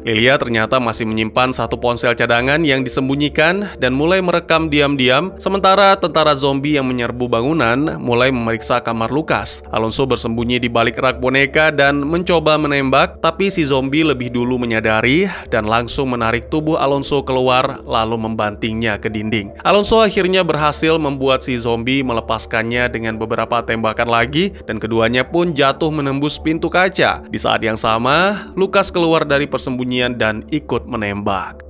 Lilia ternyata masih menyimpan 1 ponsel cadangan yang disembunyikan dan mulai merekam diam-diam, sementara tentara zombie yang menyerbu bangunan mulai memeriksa kamar Lucas. Alonso bersembunyi di balik rak boneka dan mencoba menembak, tapi si zombie lebih dulu menyadari dan langsung menarik tubuh Alonso keluar lalu membantingnya ke dinding. Alonso akhirnya berhasil membuat si zombie melepaskannya dengan beberapa tembakan lagi dan keduanya pun jatuh menembus pintu kaca. Di saat yang sama, Lucas keluar dari persembunyian dan ikut menembak.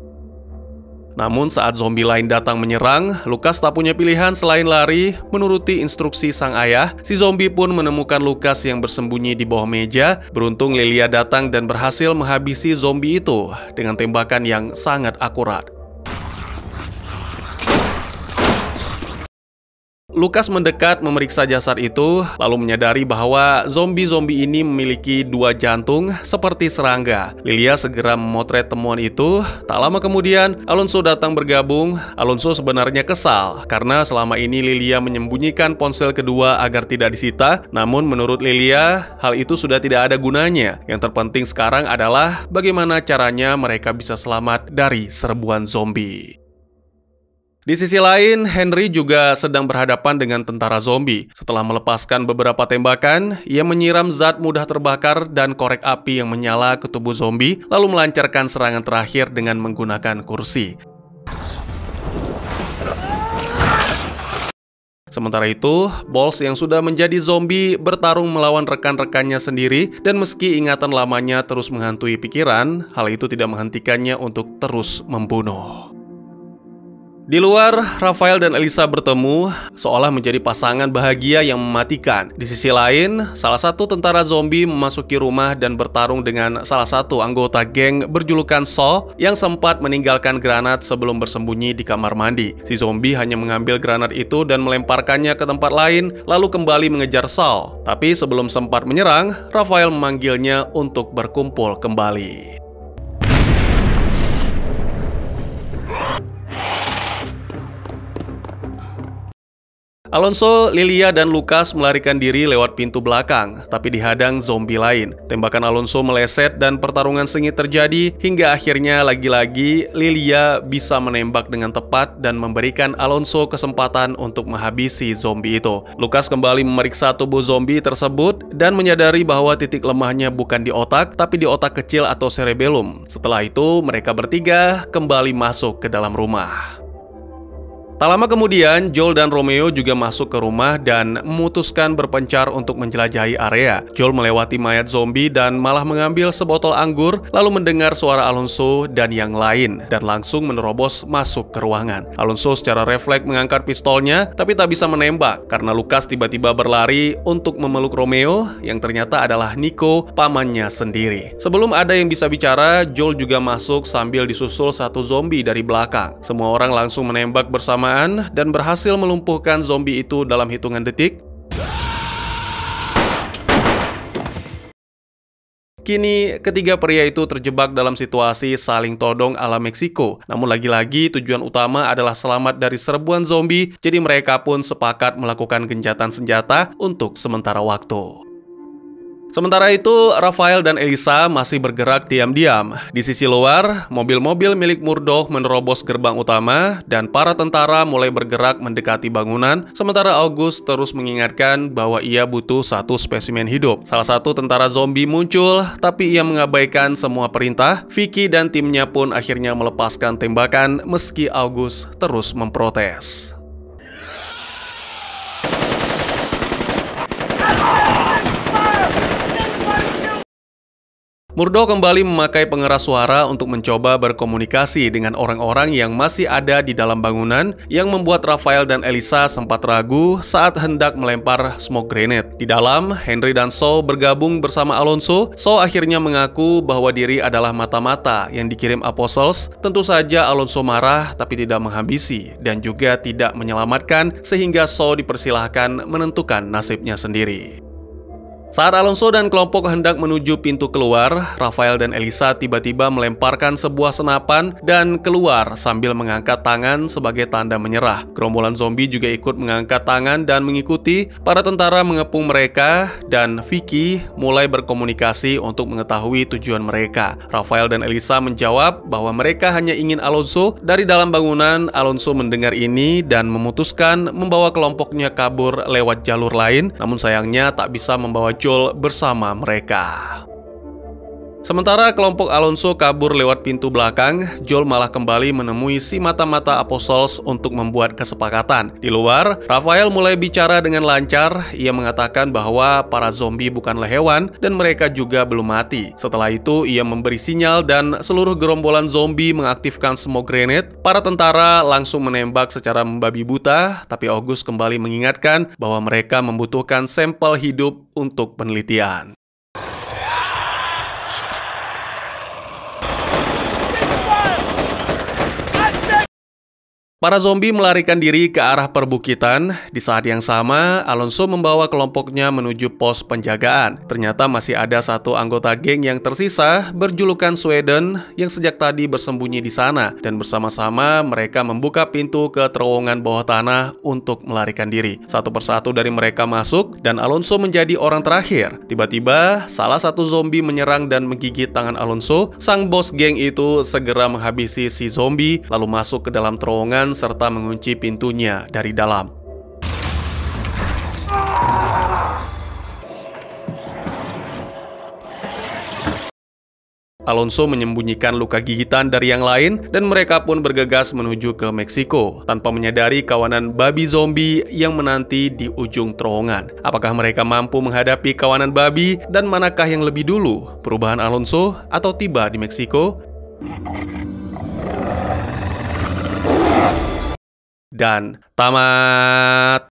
Namun saat zombie lain datang menyerang, Lucas tak punya pilihan selain lari. Menuruti instruksi sang ayah, si zombie pun menemukan Lucas yang bersembunyi di bawah meja. Beruntung Lilia datang dan berhasil menghabisi zombie itu dengan tembakan yang sangat akurat. Lucas mendekat memeriksa jasad itu, lalu menyadari bahwa zombie-zombie ini memiliki 2 jantung seperti serangga. Lilia segera memotret temuan itu. Tak lama kemudian, Alonso datang bergabung. Alonso sebenarnya kesal karena selama ini Lilia menyembunyikan ponsel kedua agar tidak disita. Namun menurut Lilia, hal itu sudah tidak ada gunanya. Yang terpenting sekarang adalah bagaimana caranya mereka bisa selamat dari serbuan zombie. Di sisi lain, Henry juga sedang berhadapan dengan tentara zombie. Setelah melepaskan beberapa tembakan, ia menyiram zat mudah terbakar dan korek api yang menyala ke tubuh zombie, lalu melancarkan serangan terakhir dengan menggunakan kursi. Sementara itu, Bols yang sudah menjadi zombie bertarung melawan rekan-rekannya sendiri, dan meski ingatan lamanya terus menghantui pikiran, hal itu tidak menghentikannya untuk terus membunuh. Di luar, Rafael dan Elisa bertemu, seolah menjadi pasangan bahagia yang mematikan. Di sisi lain, salah satu tentara zombie memasuki rumah dan bertarung dengan salah satu anggota geng berjulukan Saul yang sempat meninggalkan granat sebelum bersembunyi di kamar mandi. Si zombie hanya mengambil granat itu dan melemparkannya ke tempat lain, lalu kembali mengejar Saul. Tapi sebelum sempat menyerang, Rafael memanggilnya untuk berkumpul kembali. Alonso, Lilia, dan Lucas melarikan diri lewat pintu belakang, tapi dihadang zombie lain. Tembakan Alonso meleset dan pertarungan sengit terjadi hingga akhirnya lagi-lagi Lilia bisa menembak dengan tepat dan memberikan Alonso kesempatan untuk menghabisi zombie itu. Lucas kembali memeriksa tubuh zombie tersebut dan menyadari bahwa titik lemahnya bukan di otak, tapi di otak kecil atau cerebellum. Setelah itu, mereka bertiga kembali masuk ke dalam rumah. Tak lama kemudian, Joel dan Romeo juga masuk ke rumah dan memutuskan berpencar untuk menjelajahi area. Joel melewati mayat zombie dan malah mengambil sebotol anggur, lalu mendengar suara Alonso dan yang lain, dan langsung menerobos masuk ke ruangan. Alonso secara refleks mengangkat pistolnya, tapi tak bisa menembak, karena Lucas tiba-tiba berlari untuk memeluk Romeo, yang ternyata adalah Nico, pamannya sendiri. Sebelum ada yang bisa bicara, Joel juga masuk sambil disusul 1 zombie dari belakang. Semua orang langsung menembak bersama dan berhasil melumpuhkan zombie itu dalam hitungan detik. Kini, ketiga pria itu terjebak dalam situasi saling todong ala Meksiko. Namun lagi-lagi tujuan utama adalah selamat dari serbuan zombie, jadi mereka pun sepakat melakukan gencatan senjata untuk sementara waktu. Sementara itu, Rafael dan Elisa masih bergerak diam-diam. Di sisi luar, mobil-mobil milik Murdoch menerobos gerbang utama dan para tentara mulai bergerak mendekati bangunan, sementara August terus mengingatkan bahwa ia butuh satu spesimen hidup. Salah satu tentara zombie muncul, tapi ia mengabaikan semua perintah. Vicky dan timnya pun akhirnya melepaskan tembakan meski August terus memprotes. Murdoch kembali memakai pengeras suara untuk mencoba berkomunikasi dengan orang-orang yang masih ada di dalam bangunan, yang membuat Rafael dan Elisa sempat ragu saat hendak melempar smoke grenade. Di dalam, Henry dan Shaw bergabung bersama Alonso. Shaw akhirnya mengaku bahwa diri adalah mata-mata yang dikirim Apostles. Tentu saja Alonso marah tapi tidak menghabisi dan juga tidak menyelamatkan, sehingga Shaw dipersilahkan menentukan nasibnya sendiri. Saat Alonso dan kelompok hendak menuju pintu keluar, Rafael dan Elisa tiba-tiba melemparkan sebuah senapan dan keluar sambil mengangkat tangan sebagai tanda menyerah. Gerombolan zombie juga ikut mengangkat tangan dan mengikuti. Para tentara mengepung mereka dan Vicky mulai berkomunikasi untuk mengetahui tujuan mereka. Rafael dan Elisa menjawab bahwa mereka hanya ingin Alonso. Dari dalam bangunan, Alonso mendengar ini dan memutuskan membawa kelompoknya kabur lewat jalur lain, namun sayangnya tak bisa membawa Joel bersama mereka. Sementara kelompok Alonso kabur lewat pintu belakang, Joel malah kembali menemui si mata-mata Apostles untuk membuat kesepakatan. Di luar, Rafael mulai bicara dengan lancar. Ia mengatakan bahwa para zombie bukanlah hewan dan mereka juga belum mati. Setelah itu, ia memberi sinyal dan seluruh gerombolan zombie mengaktifkan smoke grenade. Para tentara langsung menembak secara membabi buta, tapi August kembali mengingatkan bahwa mereka membutuhkan sampel hidup untuk penelitian. Para zombie melarikan diri ke arah perbukitan. Di saat yang sama, Alonso membawa kelompoknya menuju pos penjagaan. Ternyata masih ada satu anggota geng yang tersisa berjulukan Sweden yang sejak tadi bersembunyi di sana, dan bersama-sama mereka membuka pintu ke terowongan bawah tanah untuk melarikan diri. Satu persatu dari mereka masuk dan Alonso menjadi orang terakhir. Tiba-tiba, salah satu zombie menyerang dan menggigit tangan Alonso. Sang bos geng itu segera menghabisi si zombie lalu masuk ke dalam terowongan serta mengunci pintunya dari dalam. Alonso menyembunyikan luka gigitan dari yang lain dan mereka pun bergegas menuju ke Meksiko tanpa menyadari kawanan babi zombie yang menanti di ujung terowongan. Apakah mereka mampu menghadapi kawanan babi dan manakah yang lebih dulu, perubahan Alonso atau tiba di Meksiko? Dan tamat.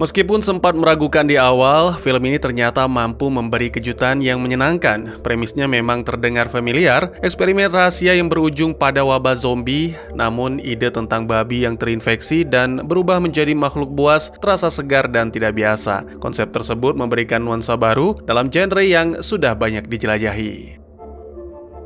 Meskipun sempat meragukan di awal, film ini ternyata mampu memberi kejutan yang menyenangkan. Premisnya memang terdengar familiar, eksperimen rahasia yang berujung pada wabah zombie, namun ide tentang babi yang terinfeksi dan berubah menjadi makhluk buas terasa segar dan tidak biasa. Konsep tersebut memberikan nuansa baru dalam genre yang sudah banyak dijelajahi.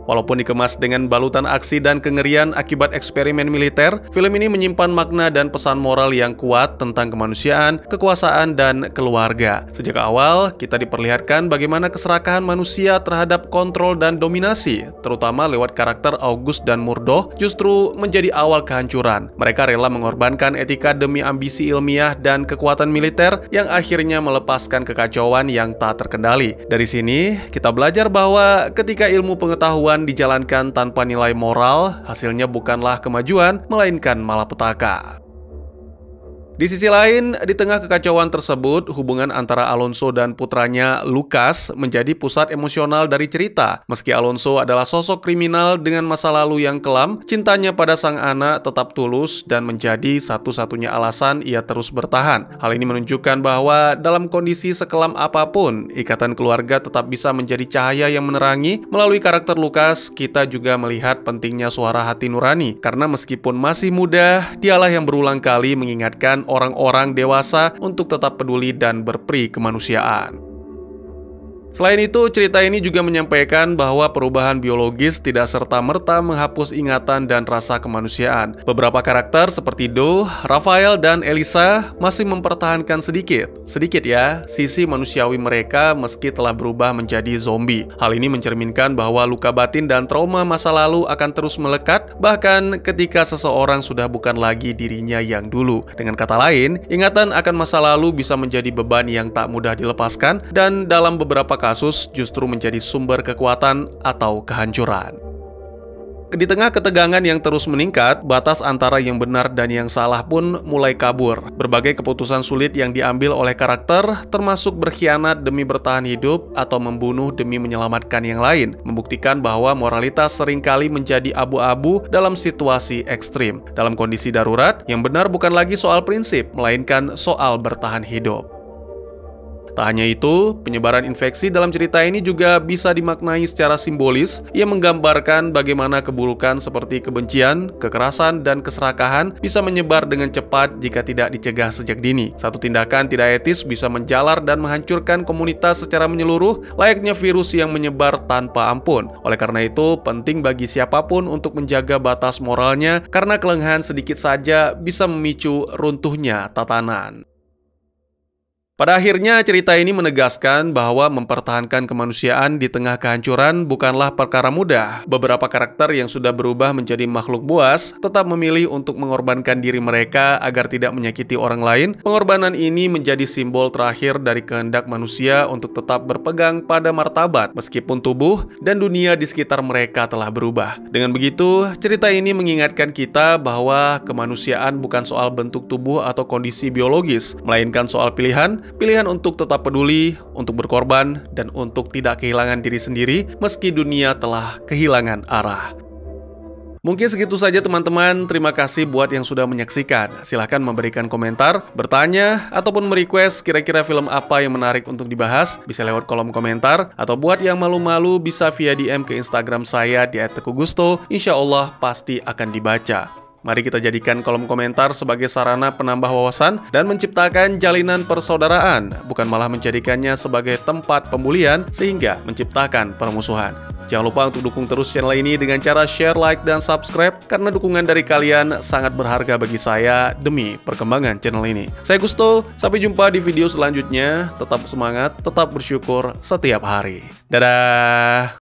Walaupun dikemas dengan balutan aksi dan kengerian akibat eksperimen militer, film ini menyimpan makna dan pesan moral yang kuat tentang kemanusiaan, kekuasaan, dan keluarga. Sejak awal, kita diperlihatkan bagaimana keserakahan manusia terhadap kontrol dan dominasi, terutama lewat karakter August dan Murdoch, justru menjadi awal kehancuran. Mereka rela mengorbankan etika demi ambisi ilmiah dan kekuatan militer yang akhirnya melepaskan kekacauan yang tak terkendali. Dari sini, kita belajar bahwa ketika ilmu pengetahuan dijalankan tanpa nilai moral, hasilnya bukanlah kemajuan, melainkan malapetaka. Di sisi lain, di tengah kekacauan tersebut, hubungan antara Alonso dan putranya Lucas menjadi pusat emosional dari cerita. Meski Alonso adalah sosok kriminal dengan masa lalu yang kelam, cintanya pada sang anak tetap tulus dan menjadi satu-satunya alasan ia terus bertahan. Hal ini menunjukkan bahwa dalam kondisi sekelam apapun, ikatan keluarga tetap bisa menjadi cahaya yang menerangi. Melalui karakter Lucas, kita juga melihat pentingnya suara hati nurani, karena meskipun masih muda, dialah yang berulang kali mengingatkan orang-orang dewasa untuk tetap peduli dan berperi kemanusiaan. Selain itu, cerita ini juga menyampaikan bahwa perubahan biologis tidak serta-merta menghapus ingatan dan rasa kemanusiaan. Beberapa karakter seperti Do, Raphael, dan Elisa masih mempertahankan sedikit ya, sisi manusiawi mereka meski telah berubah menjadi zombie. Hal ini mencerminkan bahwa luka batin dan trauma masa lalu akan terus melekat, bahkan ketika seseorang sudah bukan lagi dirinya yang dulu. Dengan kata lain, ingatan akan masa lalu bisa menjadi beban yang tak mudah dilepaskan, dan dalam beberapa kasus justru menjadi sumber kekuatan atau kehancuran. Di tengah ketegangan yang terus meningkat, batas antara yang benar dan yang salah pun mulai kabur. Berbagai keputusan sulit yang diambil oleh karakter, termasuk berkhianat demi bertahan hidup atau membunuh demi menyelamatkan yang lain, membuktikan bahwa moralitas seringkali menjadi abu-abu dalam situasi ekstrim. Dalam kondisi darurat, yang benar bukan lagi soal prinsip, melainkan soal bertahan hidup. Tak hanya itu, penyebaran infeksi dalam cerita ini juga bisa dimaknai secara simbolis. Ia menggambarkan bagaimana keburukan seperti kebencian, kekerasan, dan keserakahan bisa menyebar dengan cepat jika tidak dicegah sejak dini. Satu tindakan tidak etis bisa menjalar dan menghancurkan komunitas secara menyeluruh, layaknya virus yang menyebar tanpa ampun. Oleh karena itu, penting bagi siapapun untuk menjaga batas moralnya, karena kelengahan sedikit saja bisa memicu runtuhnya tatanan. Pada akhirnya, cerita ini menegaskan bahwa mempertahankan kemanusiaan di tengah kehancuran bukanlah perkara mudah. Beberapa karakter yang sudah berubah menjadi makhluk buas tetap memilih untuk mengorbankan diri mereka agar tidak menyakiti orang lain. Pengorbanan ini menjadi simbol terakhir dari kehendak manusia untuk tetap berpegang pada martabat meskipun tubuh dan dunia di sekitar mereka telah berubah. Dengan begitu, cerita ini mengingatkan kita bahwa kemanusiaan bukan soal bentuk tubuh atau kondisi biologis, melainkan soal pilihan untuk tetap peduli, untuk berkorban, dan untuk tidak kehilangan diri sendiri meski dunia telah kehilangan arah. Mungkin segitu saja teman-teman, terima kasih buat yang sudah menyaksikan. Silahkan memberikan komentar, bertanya, ataupun merequest kira-kira film apa yang menarik untuk dibahas, bisa lewat kolom komentar, atau buat yang malu-malu bisa via DM ke Instagram saya di @tegugusto, insya Allah pasti akan dibaca. Mari kita jadikan kolom komentar sebagai sarana penambah wawasan dan menciptakan jalinan persaudaraan, bukan malah menjadikannya sebagai tempat pembulian sehingga menciptakan permusuhan. Jangan lupa untuk dukung terus channel ini dengan cara share, like, dan subscribe, karena dukungan dari kalian sangat berharga bagi saya demi perkembangan channel ini. Saya Gusto, sampai jumpa di video selanjutnya. Tetap semangat, tetap bersyukur setiap hari. Dadah!